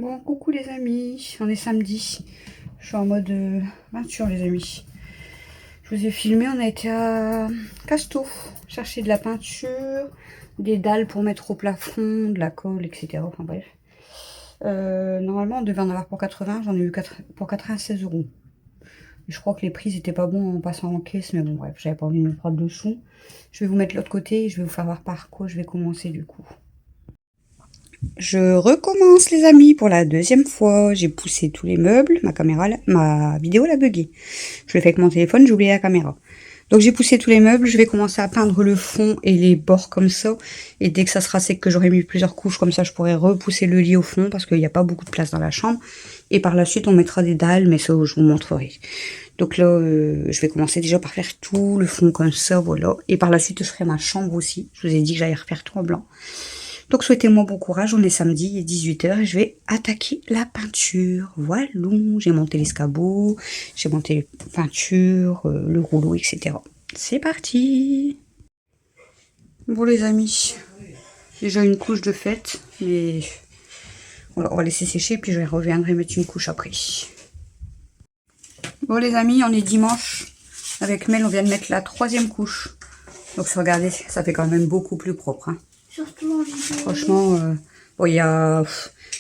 Bon, coucou les amis, on est samedi. Je suis en mode peinture les amis. Je vous ai filmé, on a été à Casto, chercher de la peinture, des dalles pour mettre au plafond, de la colle, etc. Enfin bref. Normalement on devait en avoir pour 80, j'en ai eu pour 96 €. Je crois que les prix n'étaient pas bons en passant en caisse, mais bon bref, j'avais pas envie de me prendre le sou. Je vais vous mettre l'autre côté et je vais vous faire voir par quoi je vais commencer du coup. Je recommence les amis pour la deuxième fois. J'ai poussé tous les meubles, ma vidéo l'a bugué. Je l'ai fait avec mon téléphone, j'ai oublié la caméra. Donc j'ai poussé tous les meubles, je vais commencer à peindre le fond et les bords comme ça. Et dès que ça sera sec, que j'aurai mis plusieurs couches comme ça, je pourrai repousser le lit au fond parce qu'il n'y a pas beaucoup de place dans la chambre. Et par la suite, on mettra des dalles, mais ça je vous montrerai. Donc là, je vais commencer déjà par faire tout le fond comme ça, voilà. Et par la suite, je ferai ma chambre aussi. Je vous ai dit que j'allais refaire tout en blanc. Donc souhaitez-moi bon courage, on est samedi, il est 18 h et je vais attaquer la peinture. Voilà, j'ai monté l'escabeau, j'ai monté la peinture, le rouleau, etc. C'est parti. Bon les amis, déjà une couche de fête, mais voilà, on va laisser sécher puis je reviendrai mettre une couche après. Bon les amis, on est dimanche. Avec Mel, on vient de mettre la 3e couche. Donc regardez, ça fait quand même beaucoup plus propre. Hein. Surtout en vidéo. Franchement, bon, il y a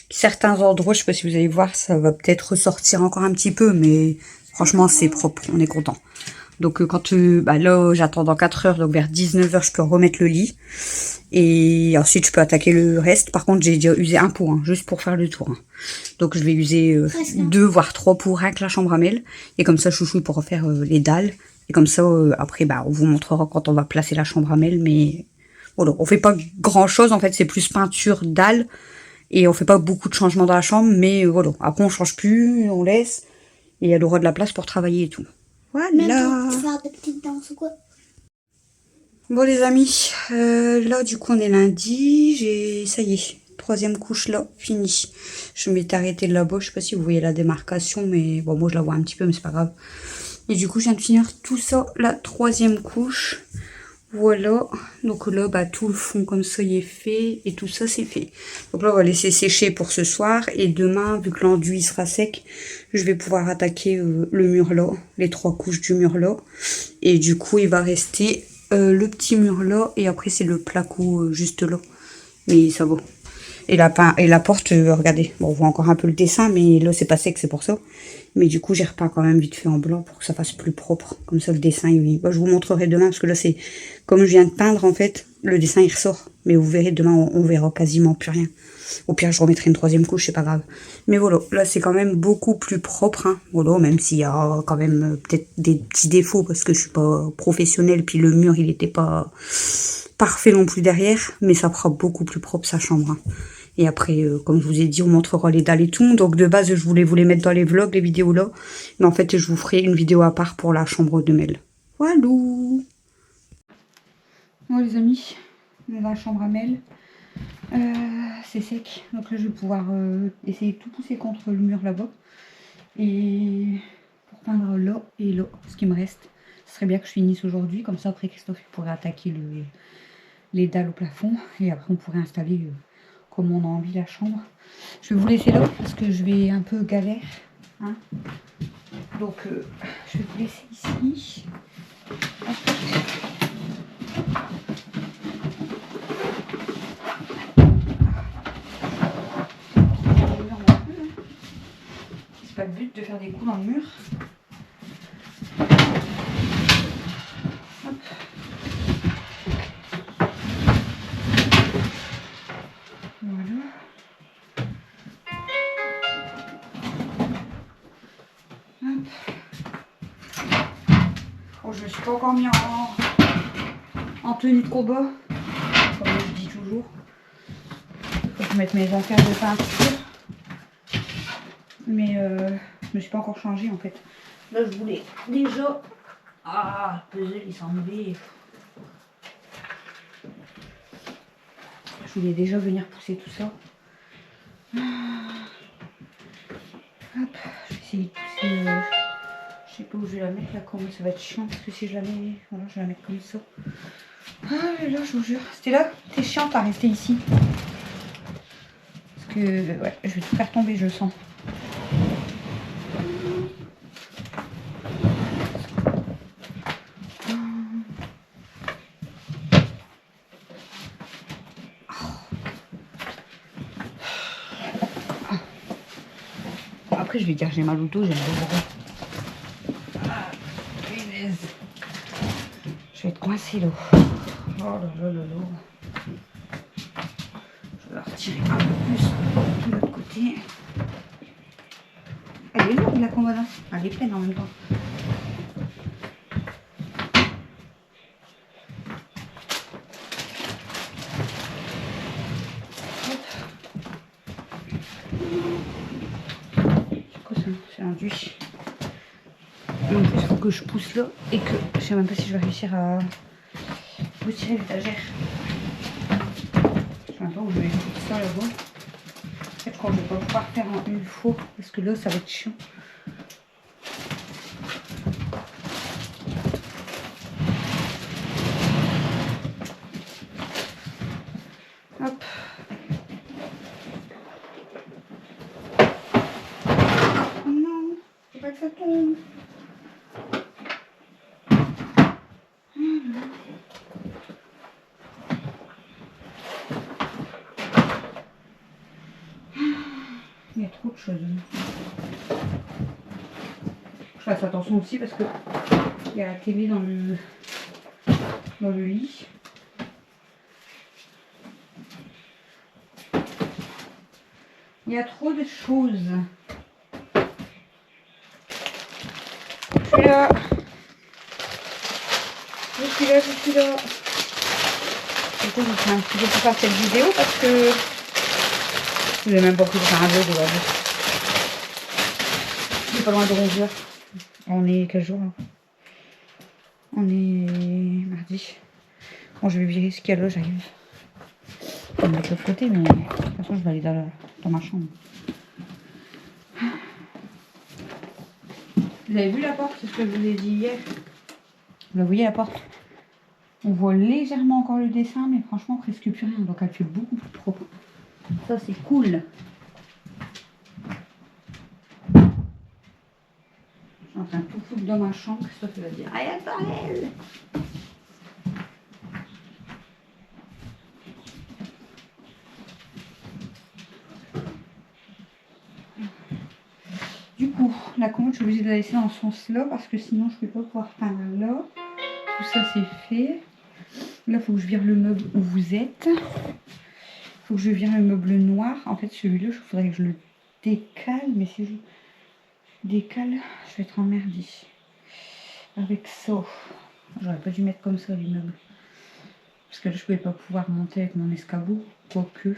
certains endroits, je sais pas si vous allez voir, ça va peut-être ressortir encore un petit peu, mais franchement, c'est propre, on est content. Donc quand là, j'attends dans 4 heures, donc vers 19 h, je peux remettre le lit. Et ensuite, je peux attaquer le reste. Par contre, j'ai déjà usé un pot, hein, juste pour faire le tour. Hein. Donc je vais user 2 voire 3 pots avec la chambre à Mel. Et comme ça, chouchou pour refaire les dalles. Et comme ça, après, on vous montrera quand on va placer la chambre à Mel, mais... Voilà, on fait pas grand chose en fait, c'est plus peinture, dalle, et on fait pas beaucoup de changements dans la chambre, mais voilà, après on change plus, on laisse, et elle aura de la place pour travailler et tout. Voilà. Même pour faire des petites danses ou quoi. Bon les amis, là du coup on est lundi, ça y est, 3e couche là, fini. Je m'étais arrêtée là-bas, je sais pas si vous voyez la démarcation, mais bon moi je la vois un petit peu, mais c'est pas grave. Et du coup je viens de finir tout ça, la 3e couche. Voilà, donc là, tout le fond comme ça, il est fait, et tout ça, c'est fait. Donc là, on va laisser sécher pour ce soir, et demain, vu que l'enduit sera sec, je vais pouvoir attaquer le mur là, les 3 couches du mur là, et du coup, il va rester le petit mur là, et après, c'est le placo juste là, mais ça va. Et la porte, regardez, bon, on voit encore un peu le dessin, mais là, c'est pas sec, c'est pour ça. Mais du coup, j'ai repeint quand même vite fait en blanc pour que ça fasse plus propre. Comme ça, le dessin, je vous montrerai demain, parce que là, c'est comme je viens de peindre, en fait, le dessin, il ressort. Mais vous verrez, demain, on verra quasiment plus rien. Au pire, je remettrai une 3e couche, c'est pas grave. Mais voilà, là, c'est quand même beaucoup plus propre. Hein. Voilà, même s'il y a quand même peut-être des petits défauts, parce que je suis pas professionnelle, puis le mur, il était pas parfait non plus derrière. Mais ça fera beaucoup plus propre, sa chambre. Hein. Et après, comme je vous ai dit, on montrera les dalles et tout. Donc de base, je voulais vous les mettre dans les vlogs, les vidéos là. Mais en fait, je vous ferai une vidéo à part pour la chambre de Mel. Voilà. Bon les amis, on est dans la chambre à Mel. C'est sec. Donc là, je vais pouvoir essayer de tout pousser contre le mur là-bas. Et pour peindre là et là, ce qui me reste. Ce serait bien que je finisse aujourd'hui. Comme ça, après, Christophe pourrait attaquer les dalles au plafond. Et après, on pourrait installer... comme on a envie la chambre. Je vais vous laisser là parce que je vais un peu galère. Hein. Donc je vais vous laisser ici. Hop. C'est pas le but de faire des coups dans le mur. Hop. Voilà. Hop. Oh, je me suis pas encore mis en tenue de combat, comme je dis toujours. Faut que je mette mes affaires de peinture. Mais je me suis pas encore changée en fait. Là je voulais déjà... Ah, le puzzle il s'est enlevé. Je voulais déjà venir pousser tout ça. Hop, je vais essayer de pousser... je sais pas où je vais la mettre là, comment ça va être chiant. Parce que si je la mets... Voilà, je vais la mettre comme ça. Ah là, je vous jure. C'était là, t'es chiante à rester ici. Parce que ouais, je vais tout faire tomber, je le sens. Après, je vais dire que j'ai mal au dos, j'ai mal au dos. Ah, punaise. Je vais être coincée là. Oh là là là là. Je vais la retirer un peu plus de l'autre côté. Elle est lourde la commode, hein. Elle est pleine en même temps. C'est quoi ça? C'est un duche. En plus, il faut que je pousse là et que je sais même pas si je vais réussir à retirer l'étagère. Je sais même pas où je vais foutre ça là-bas. En fait, je crois que je vais pas pouvoir faire en une fois parce que là, ça va être chiant. Hop. Oh non, faut pas que ça tombe. Il y a trop de choses. Je fasse attention aussi parce que il y a la télé dans le lit. Il y a trop de choses. Je suis là. Je suis là, je suis là. Du coup, je vous fais un petit peu plus tard cette vidéo parce que je n'ai même pas pris de faire un vlog aujourd'hui. Je suis pas loin de 11h. On est quel jour là? On est mardi. Bon, je vais virer ce qu'il y a là, j'arrive. Je vais me mettre de l'autre côté, mais de toute façon, je vais aller dans ma chambre. Vous avez vu la porte? C'est ce que je vous ai dit hier. Vous voyez la porte? On voit légèrement encore le dessin, mais franchement, presque plus rien. Donc, elle fait beaucoup plus propre. Ça, c'est cool. Je suis en train de tout foutre dans ma chambre. Christophe va dire, ah, attends, elle. Du coup, la commode, je suis obligée de la laisser dans ce sens-là parce que sinon, je ne vais pas pouvoir peindre là. Tout ça, c'est fait. Là, il faut que je vire le meuble où vous êtes. Il faut que je vire le meuble noir. En fait, celui-là, il faudrait que je le décale. Mais si je décale, je vais être emmerdée. Avec ça. J'aurais pas dû mettre comme ça les meubles. Parce que là, je ne pouvais pas pouvoir monter avec mon escabeau. Quoique.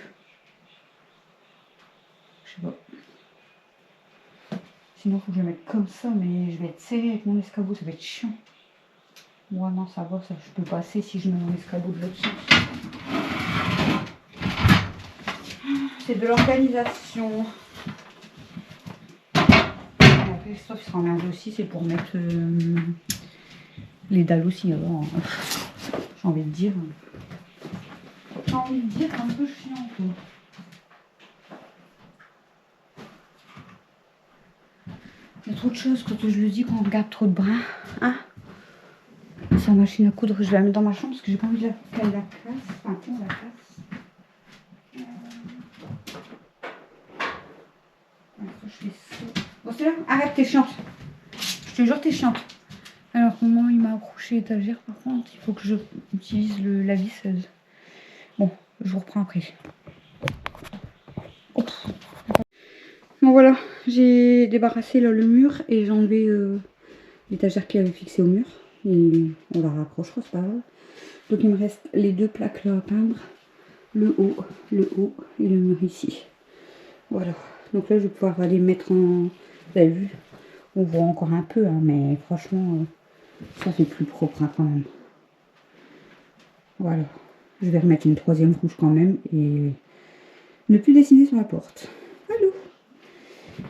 Je sais pas. Sinon, il faut que je le mette comme ça. Mais je vais être serrée avec mon escabeau. Ça va être chiant. Ouais, non, ça va, ça, je peux passer si je mets mon escabeau de l'autre sens. C'est de l'organisation. Christophe sera emmerdé aussi, c'est pour mettre les dalles aussi avant. J'ai envie de dire. J'ai envie de dire un peu chiant. Quoi. Il y a trop de choses quand je le dis, quand on regarde trop de bras. Hein? Sa machine à coudre, je vais la mettre dans ma chambre parce que j'ai pas envie qu'elle la casse. Enfin, qu'on la casse. Je fais ça. Bon, c'est là. Arrête, t'es chiante. Je te jure, t'es chiante. Alors, comment il m'a accroché l'étagère, par contre, il faut que je utilise la visseuse. Bon, je vous reprends après. Oh. Bon, voilà. J'ai débarrassé là, le mur et j'ai enlevé l'étagère qui avait fixé au mur. Et on la rapprochera, c'est pas grave. Donc il me reste les deux plaques là à peindre. Le haut et le mur ici. Voilà. Donc là je vais pouvoir aller mettre en... Vous avez vu, on voit encore un peu, hein, mais franchement, ça fait plus propre hein, quand même. Voilà. Je vais remettre une troisième couche quand même et ne plus dessiner sur la porte. Allô.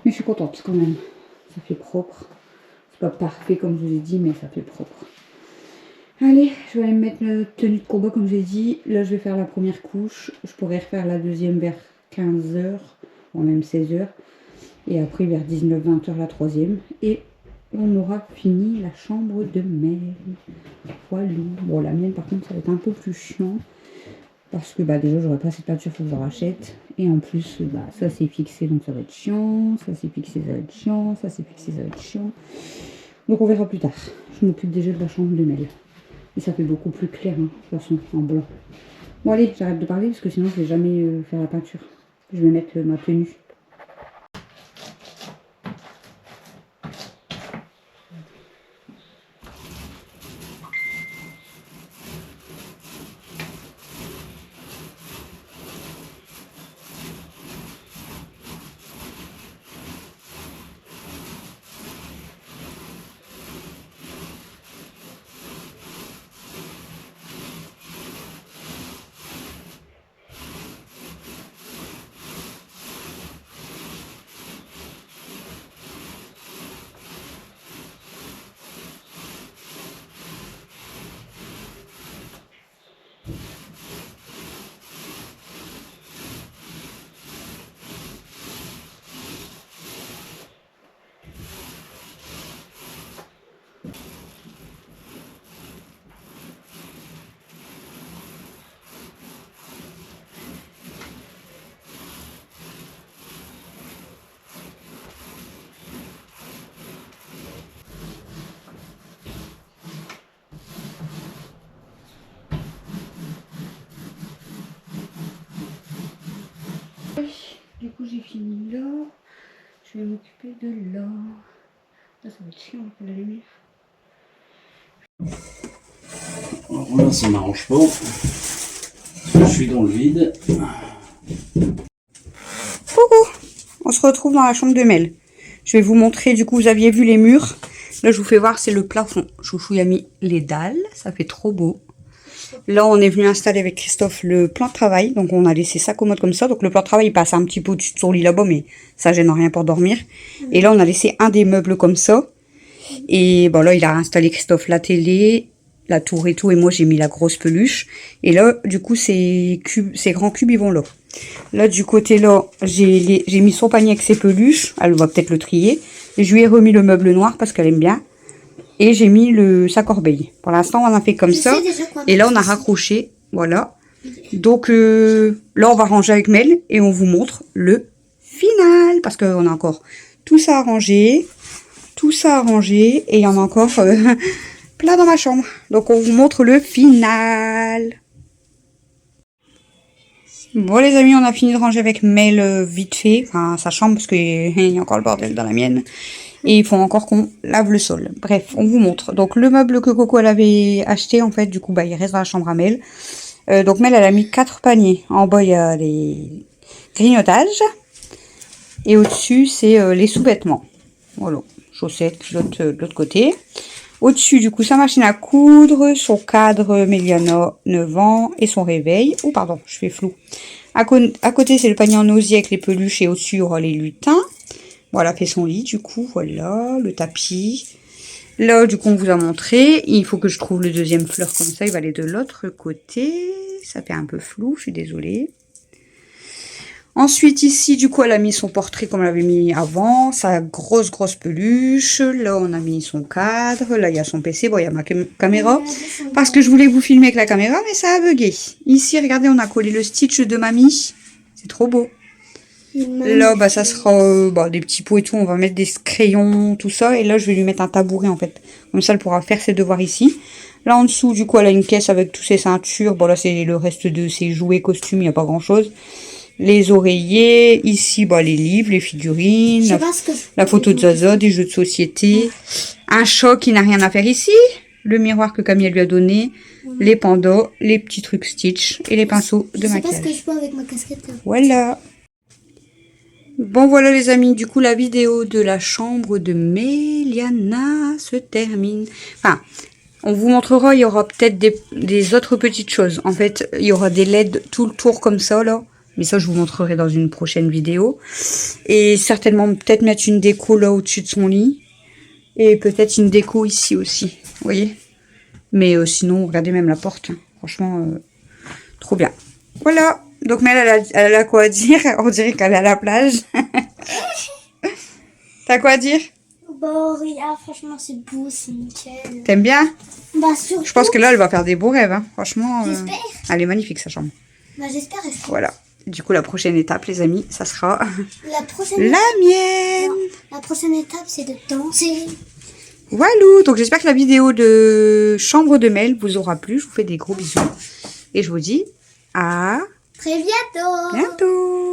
Mais je suis contente quand même. Ça fait propre. C'est pas parfait comme je vous ai dit, mais ça fait propre. Allez, je vais aller me mettre la tenue de combat comme j'ai dit. Là, je vais faire la première couche. Je pourrais refaire la deuxième vers 15 h. voire même 16h. Et après vers 19-20h la troisième. Et on aura fini la chambre de Mel. Voilà. Bon, la mienne par contre ça va être un peu plus chiant. Parce que bah déjà j'aurais pas cette peinture, faut que je rachète. Et en plus bah ça c'est fixé donc ça va être chiant. Ça c'est fixé, ça va être chiant. Ça c'est fixé, ça va être chiant. Donc on verra plus tard. Je m'occupe déjà de la chambre de Mel. Et ça fait beaucoup plus clair hein, de toute façon en blanc. Bon allez, j'arrête de parler parce que sinon je vais jamais faire la peinture. Je vais mettre ma tenue. Du coup j'ai fini là. Je vais m'occuper de là. Là ça va être chiant pour la lumière. Alors là ça m'arrange pas. Je suis dans le vide. Coucou. On se retrouve dans la chambre de Mel. Je vais vous montrer, du coup vous aviez vu les murs. Là je vous fais voir, c'est le plafond. Chouchou y a mis les dalles, ça fait trop beau. Là on est venu installer avec Christophe le plan de travail. Donc on a laissé ça commode comme ça. Donc le plan de travail il passe un petit peu au-dessus de son lit là-bas, mais ça gêne rien pour dormir. Et là on a laissé un des meubles comme ça. Et bon là il a installé Christophe la télé, la tour et tout. Et moi j'ai mis la grosse peluche. Et là du coup ces grands cubes ils vont là. Là du côté là j'ai mis son panier avec ses peluches. Elle va peut-être le trier. Et je lui ai remis le meuble noir parce qu'elle aime bien. Et j'ai mis sa corbeille. Pour l'instant, on a fait comme ça. Et là, on a raccroché. Voilà. Donc, là, on va ranger avec Mel. Et on vous montre le final. Parce qu'on a encore tout ça à ranger. Tout ça à ranger. Et il y en a encore plein dans ma chambre. Donc, on vous montre le final. Bon, les amis, on a fini de ranger avec Mel vite fait. Enfin, sa chambre, parce qu'il y a encore le bordel dans la mienne. Et il faut encore qu'on lave le sol. Bref, on vous montre. Donc, le meuble que Coco elle avait acheté, en fait, du coup, bah, il reste dans la chambre à Mel. Donc, Mel, elle a mis 4 paniers. En bas, il y a les grignotages. Et au-dessus, c'est les sous-vêtements. Voilà. Chaussettes, culottes de l'autre côté. Au-dessus, du coup, sa machine à coudre, son cadre Méliana, 9 ans, et son réveil. Oh, pardon, je fais flou. À côté, c'est le panier en osier avec les peluches. Et au-dessus, il y aura les lutins. Voilà, fait son lit, du coup, voilà, le tapis. Là, du coup, on vous a montré. Il faut que je trouve le deuxième fleur comme ça. Il va aller de l'autre côté. Ça fait un peu flou, je suis désolée. Ensuite, ici, du coup, elle a mis son portrait comme elle avait mis avant. Sa grosse peluche. Là, on a mis son cadre. Là, il y a son PC. Bon, il y a ma caméra. Parce que je voulais vous filmer avec la caméra, mais ça a bugué. Ici, regardez, on a collé le Stitch de mamie. C'est trop beau. Là, bah, ça sera des petits pots et tout. On va mettre des crayons, tout ça. Et là, je vais lui mettre un tabouret, en fait. Comme ça, elle pourra faire ses devoirs ici. Là, en dessous, du coup, elle a une caisse avec toutes ses ceintures. Bon, là, c'est le reste de ses jouets, costumes. Il n'y a pas grand-chose. Les oreillers. Ici, bah, les livres, les figurines. La photo de Zaza, des jeux de société. Un chat qui n'a rien à faire ici. Le miroir que Camille lui a donné. Les pandas. Les petits trucs Stitch. Et les pinceaux de maquillage. C'est pas ce que je peux avec ma casquette, là. Voilà. Bon voilà les amis, du coup la vidéo de la chambre de Méliana se termine. Enfin, on vous montrera, il y aura peut-être des autres petites choses. En fait, il y aura des LED tout le tour comme ça là. Mais ça je vous montrerai dans une prochaine vidéo. Et certainement peut-être mettre une déco là au-dessus de son lit. Et peut-être une déco ici aussi, vous voyez. Mais sinon, regardez même la porte. Hein. Franchement, trop bien. Voilà. Donc Mel, elle a quoi à dire? On dirait qu'elle est à la plage. T'as quoi à dire? Bon, regarde, franchement, c'est beau, c'est nickel. T'aimes bien? Bah, surtout. Je pense que là, elle va faire des beaux rêves. Hein. Franchement, J'espère. elle est magnifique, sa chambre. Bah, j'espère. Voilà. Du coup, la prochaine étape, les amis, ça sera La prochaine la mienne. Non, la prochaine étape, c'est de danser. Walou. Donc, j'espère que la vidéo de chambre de Mel vous aura plu. Je vous fais des gros bisous. Et je vous dis à Très bientôt. bientôt.